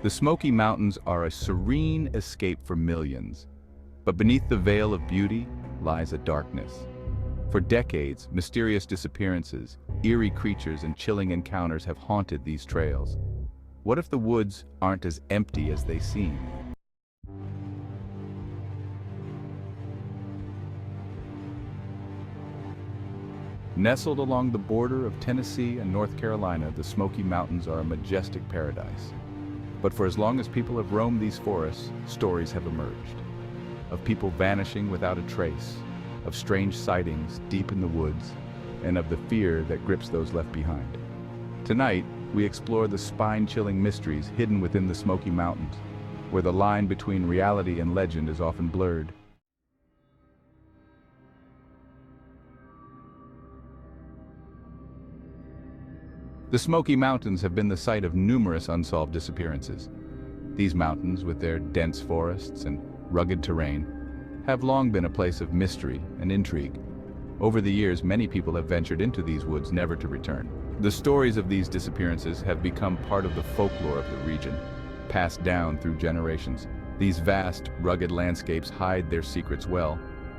The Smoky Mountains are a serene escape for millions, but beneath the veil of beauty lies a darkness. For decades, mysterious disappearances, eerie creatures, and chilling encounters have haunted these trails. What if the woods aren't as empty as they seem? Nestled along the border of Tennessee and North Carolina, the Smoky Mountains are a majestic paradise. But for as long as people have roamed these forests, stories have emerged. Of people vanishing without a trace, of strange sightings deep in the woods, and of the fear that grips those left behind. Tonight, we explore the spine-chilling mysteries hidden within the Smoky Mountains, where the line between reality and legend is often blurred. The Smoky Mountains have been the site of numerous unsolved disappearances. These mountains, with their dense forests and rugged terrain, have long been a place of mystery and intrigue. Over the years, many people have ventured into these woods never to return. The stories of these disappearances have become part of the folklore of the region, passed down through generations. These vast, rugged landscapes hide their secrets well.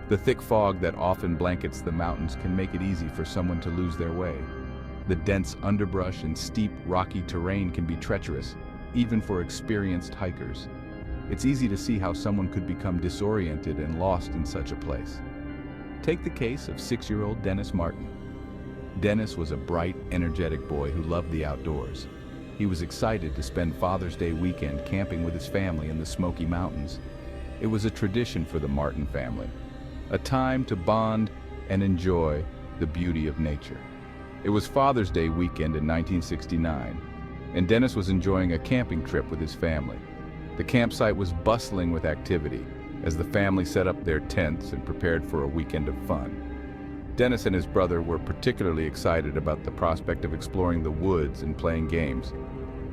The thick fog that often blankets the mountains can make it easy for someone to lose their way. The dense underbrush and steep, rocky terrain can be treacherous, even for experienced hikers. It's easy to see how someone could become disoriented and lost in such a place. Take the case of 6-year-old Dennis Martin. Dennis was a bright, energetic boy who loved the outdoors. He was excited to spend Father's Day weekend camping with his family in the Smoky Mountains. It was a tradition for the Martin family, a time to bond and enjoy the beauty of nature. It was Father's Day weekend in 1969, and Dennis was enjoying a camping trip with his family. The campsite was bustling with activity as the family set up their tents and prepared for a weekend of fun. Dennis and his brother were particularly excited about the prospect of exploring the woods and playing games.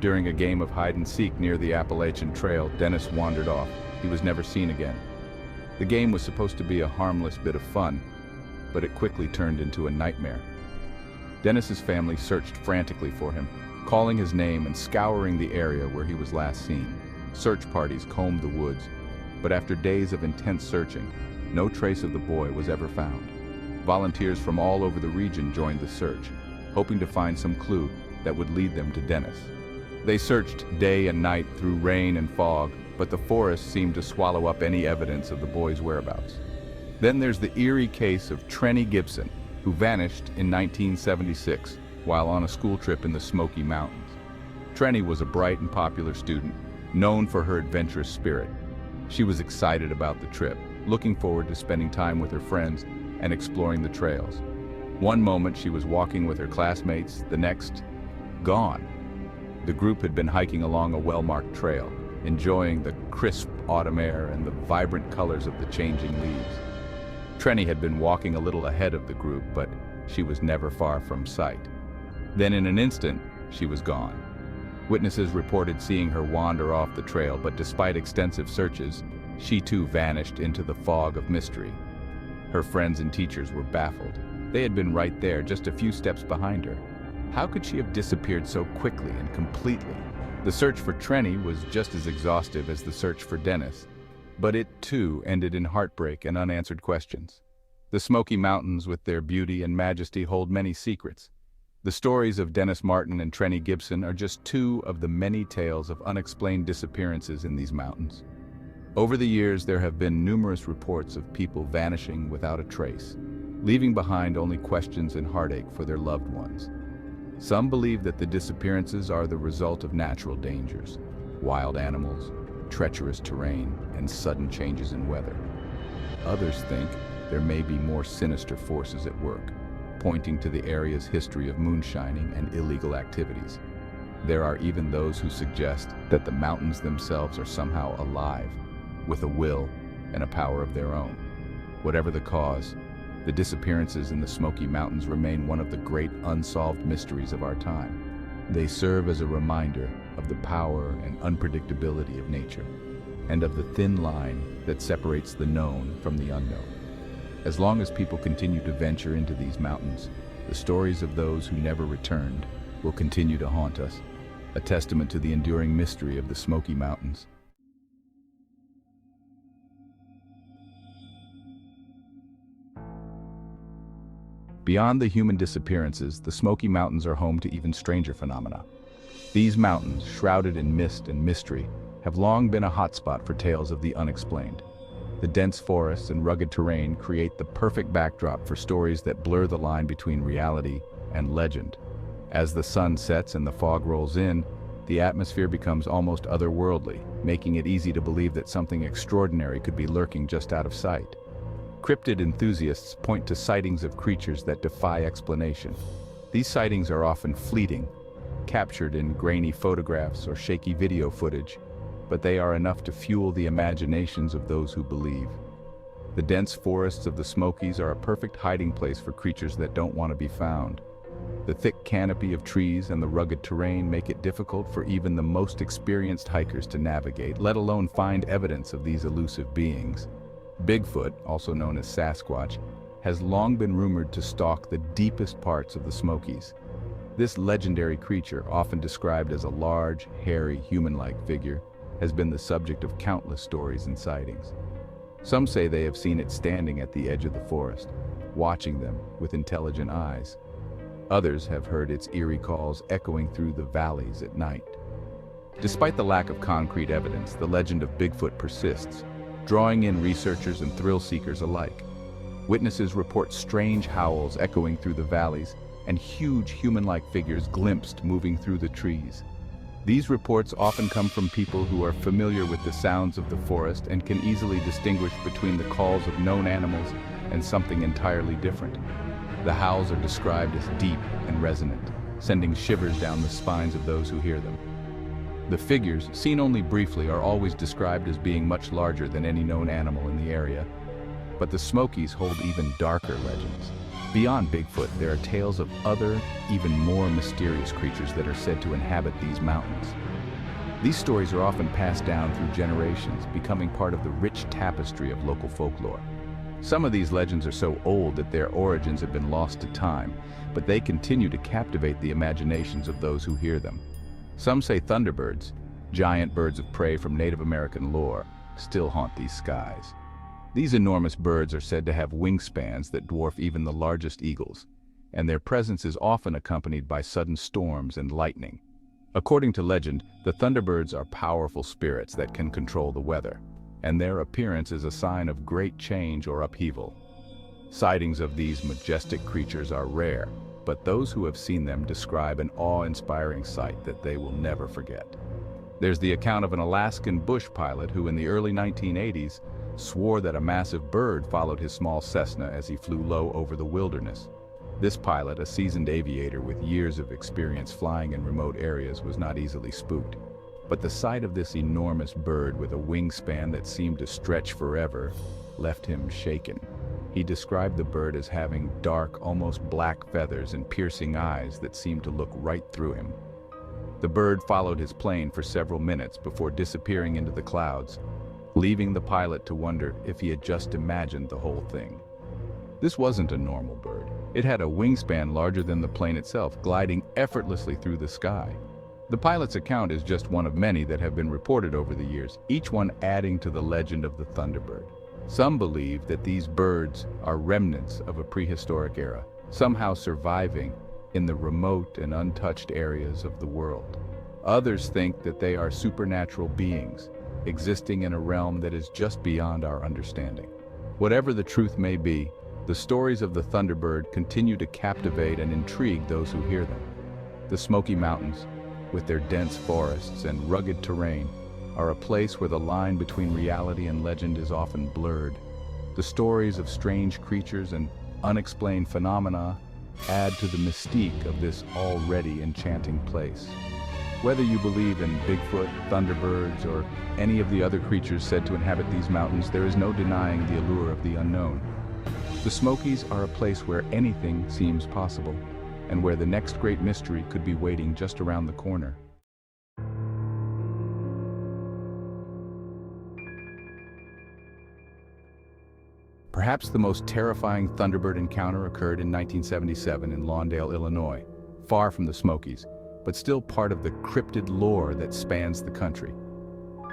During a game of hide-and-seek near the Appalachian Trail, Dennis wandered off. He was never seen again. The game was supposed to be a harmless bit of fun, but it quickly turned into a nightmare. Dennis's family searched frantically for him, calling his name and scouring the area where he was last seen. Search parties combed the woods, but after days of intense searching, no trace of the boy was ever found. Volunteers from all over the region joined the search, hoping to find some clue that would lead them to Dennis. They searched day and night through rain and fog, but the forest seemed to swallow up any evidence of the boy's whereabouts. Then there's the eerie case of Trenny Gibson, who vanished in 1976 while on a school trip in the Smoky Mountains. Trenny was a bright and popular student, known for her adventurous spirit. She was excited about the trip, looking forward to spending time with her friends and exploring the trails. One moment she was walking with her classmates, the next, gone. The group had been hiking along a well-marked trail, enjoying the crisp autumn air and the vibrant colors of the changing leaves. Trenny had been walking a little ahead of the group, but she was never far from sight. Then in an instant, she was gone. Witnesses reported seeing her wander off the trail, but despite extensive searches, she too vanished into the fog of mystery. Her friends and teachers were baffled. They had been right there, just a few steps behind her. How could she have disappeared so quickly and completely? The search for Trenny was just as exhaustive as the search for Dennis, but it too ended in heartbreak and unanswered questions. The Smoky Mountains, with their beauty and majesty, hold many secrets. The stories of Dennis Martin and Trenny Gibson are just two of the many tales of unexplained disappearances in these mountains. Over the years, there have been numerous reports of people vanishing without a trace, leaving behind only questions and heartache for their loved ones. Some believe that the disappearances are the result of natural dangers, wild animals, treacherous terrain, and sudden changes in weather. Others think there may be more sinister forces at work, pointing to the area's history of moonshining and illegal activities. There are even those who suggest that the mountains themselves are somehow alive, with a will and a power of their own. Whatever the cause, the disappearances in the Smoky Mountains remain one of the great unsolved mysteries of our time. They serve as a reminder of the power and unpredictability of nature, and of the thin line that separates the known from the unknown. As long as people continue to venture into these mountains, the stories of those who never returned will continue to haunt us. a testament to the enduring mystery of the Smoky Mountains. Beyond the human disappearances, the Smoky Mountains are home to even stranger phenomena. These mountains, shrouded in mist and mystery, have long been a hotspot for tales of the unexplained. The dense forests and rugged terrain create the perfect backdrop for stories that blur the line between reality and legend. As the sun sets and the fog rolls in, the atmosphere becomes almost otherworldly, making it easy to believe that something extraordinary could be lurking just out of sight. Cryptid enthusiasts point to sightings of creatures that defy explanation. These sightings are often fleeting, captured in grainy photographs or shaky video footage, but they are enough to fuel the imaginations of those who believe. The dense forests of the Smokies are a perfect hiding place for creatures that don't want to be found. The thick canopy of trees and the rugged terrain make it difficult for even the most experienced hikers to navigate, let alone find evidence of these elusive beings. Bigfoot, also known as Sasquatch, has long been rumored to stalk the deepest parts of the Smokies. This legendary creature, often described as a large, hairy, human-like figure, has been the subject of countless stories and sightings. Some say they have seen it standing at the edge of the forest, watching them with intelligent eyes. Others have heard its eerie calls echoing through the valleys at night. Despite the lack of concrete evidence, the legend of Bigfoot persists, drawing in researchers and thrill-seekers alike. Witnesses report strange howls echoing through the valleys and huge human-like figures glimpsed moving through the trees. These reports often come from people who are familiar with the sounds of the forest and can easily distinguish between the calls of known animals and something entirely different. The howls are described as deep and resonant, sending shivers down the spines of those who hear them. The figures, seen only briefly, are always described as being much larger than any known animal in the area. But the Smokies hold even darker legends. Beyond Bigfoot, there are tales of other, even more mysterious creatures that are said to inhabit these mountains. These stories are often passed down through generations, becoming part of the rich tapestry of local folklore. Some of these legends are so old that their origins have been lost to time, but they continue to captivate the imaginations of those who hear them. Some say thunderbirds, giant birds of prey from Native American lore, still haunt these skies. These enormous birds are said to have wingspans that dwarf even the largest eagles, and their presence is often accompanied by sudden storms and lightning. According to legend, the thunderbirds are powerful spirits that can control the weather, and their appearance is a sign of great change or upheaval. Sightings of these majestic creatures are rare, but those who have seen them describe an awe-inspiring sight that they will never forget. There's the account of an Alaskan bush pilot who in the early 1980s swore that a massive bird followed his small Cessna as he flew low over the wilderness. This pilot, a seasoned aviator with years of experience flying in remote areas, was not easily spooked. But the sight of this enormous bird with a wingspan that seemed to stretch forever left him shaken. He described the bird as having dark, almost black feathers and piercing eyes that seemed to look right through him. The bird followed his plane for several minutes before disappearing into the clouds, leaving the pilot to wonder if he had just imagined the whole thing. This wasn't a normal bird. It had a wingspan larger than the plane itself, gliding effortlessly through the sky. The pilot's account is just one of many that have been reported over the years, each one adding to the legend of the Thunderbird. Some believe that these birds are remnants of a prehistoric era, somehow surviving in the remote and untouched areas of the world. Others think that they are supernatural beings, existing in a realm that is just beyond our understanding. Whatever the truth may be, the stories of the Thunderbird continue to captivate and intrigue those who hear them. The Smoky Mountains, with their dense forests and rugged terrain, are a place where the line between reality and legend is often blurred. The stories of strange creatures and unexplained phenomena add to the mystique of this already enchanting place. Whether you believe in Bigfoot, Thunderbirds, or any of the other creatures said to inhabit these mountains, there is no denying the allure of the unknown. The Smokies are a place where anything seems possible, and where the next great mystery could be waiting just around the corner. Perhaps the most terrifying Thunderbird encounter occurred in 1977 in Lawndale, Illinois, far from the Smokies. but still part of the cryptid lore that spans the country.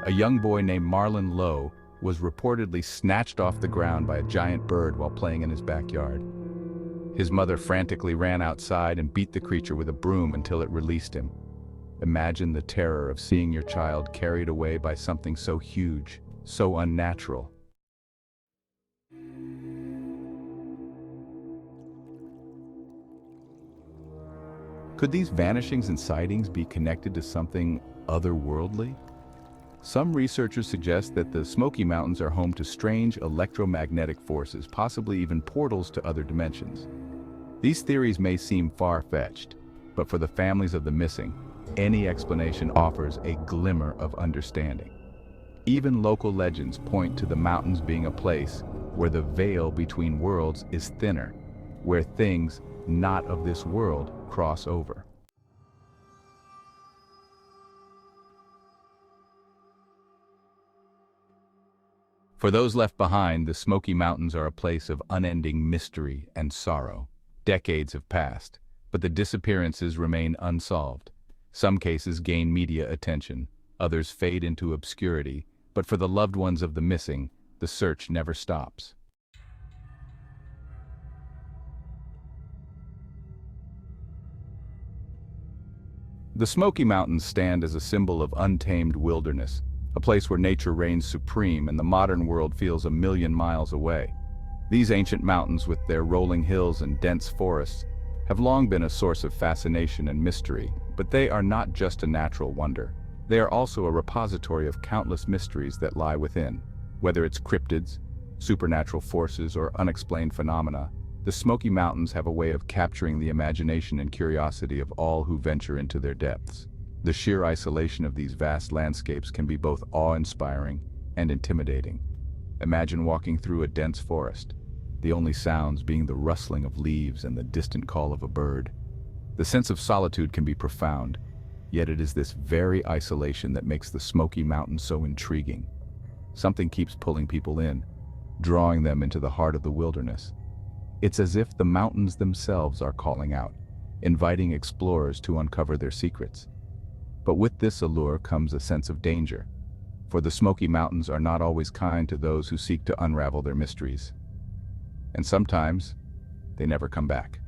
A young boy named Marlon Lowe was reportedly snatched off the ground by a giant bird while playing in his backyard. His mother frantically ran outside and beat the creature with a broom until it released him. Imagine the terror of seeing your child carried away by something so huge, so unnatural. Could these vanishings and sightings be connected to something otherworldly? Some researchers suggest that the Smoky Mountains are home to strange electromagnetic forces, possibly even portals to other dimensions. These theories may seem far-fetched, but for the families of the missing, any explanation offers a glimmer of understanding. Even local legends point to the mountains being a place where the veil between worlds is thinner, where things not of this world cross over. For those left behind, the Smoky Mountains are a place of unending mystery and sorrow. Decades have passed, but the disappearances remain unsolved. Some cases gain media attention, others fade into obscurity, but for the loved ones of the missing, the search never stops. The Smoky Mountains stand as a symbol of untamed wilderness, a place where nature reigns supreme and the modern world feels a million miles away. These ancient mountains, with their rolling hills and dense forests, have long been a source of fascination and mystery, but they are not just a natural wonder. They are also a repository of countless mysteries that lie within. Whether it's cryptids, supernatural forces, or unexplained phenomena, the Smoky Mountains have a way of capturing the imagination and curiosity of all who venture into their depths. The sheer isolation of these vast landscapes can be both awe-inspiring and intimidating. Imagine walking through a dense forest, the only sounds being the rustling of leaves and the distant call of a bird. The sense of solitude can be profound, yet it is this very isolation that makes the Smoky Mountains so intriguing. Something keeps pulling people in, drawing them into the heart of the wilderness. It's as if the mountains themselves are calling out, inviting explorers to uncover their secrets. But with this allure comes a sense of danger, for the Smoky Mountains are not always kind to those who seek to unravel their mysteries. And sometimes, they never come back.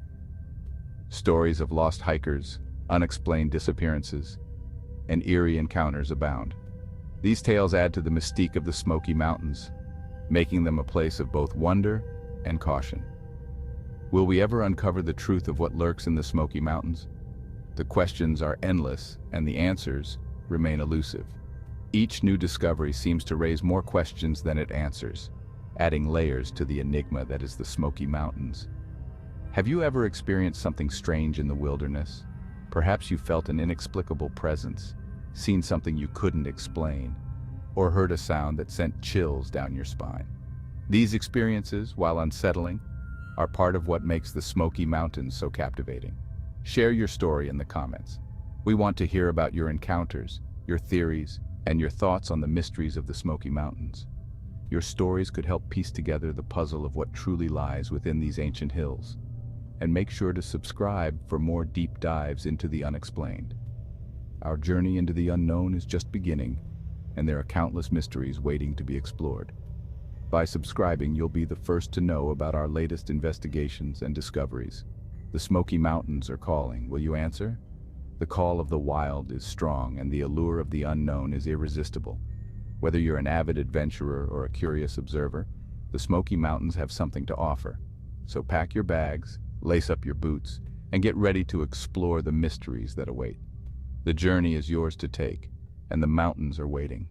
Stories of lost hikers, unexplained disappearances, and eerie encounters abound. These tales add to the mystique of the Smoky Mountains, making them a place of both wonder and caution. Will we ever uncover the truth of what lurks in the Smoky Mountains? The questions are endless, and the answers remain elusive. Each new discovery seems to raise more questions than it answers, adding layers to the enigma that is the Smoky Mountains. Have you ever experienced something strange in the wilderness? Perhaps you felt an inexplicable presence, seen something you couldn't explain, or heard a sound that sent chills down your spine. These experiences, while unsettling, are part of what makes the Smoky Mountains so captivating. Share your story in the comments. We want to hear about your encounters, your theories, and your thoughts on the mysteries of the Smoky Mountains. Your stories could help piece together the puzzle of what truly lies within these ancient hills. And make sure to subscribe for more deep dives into the unexplained. Our journey into the unknown is just beginning, and there are countless mysteries waiting to be explored. By subscribing, you'll be the first to know about our latest investigations and discoveries. The Smoky Mountains are calling. Will you answer? The call of the wild is strong, and the allure of the unknown is irresistible. Whether you're an avid adventurer or a curious observer, the Smoky Mountains have something to offer. So pack your bags, lace up your boots, and get ready to explore the mysteries that await. The journey is yours to take, and the mountains are waiting.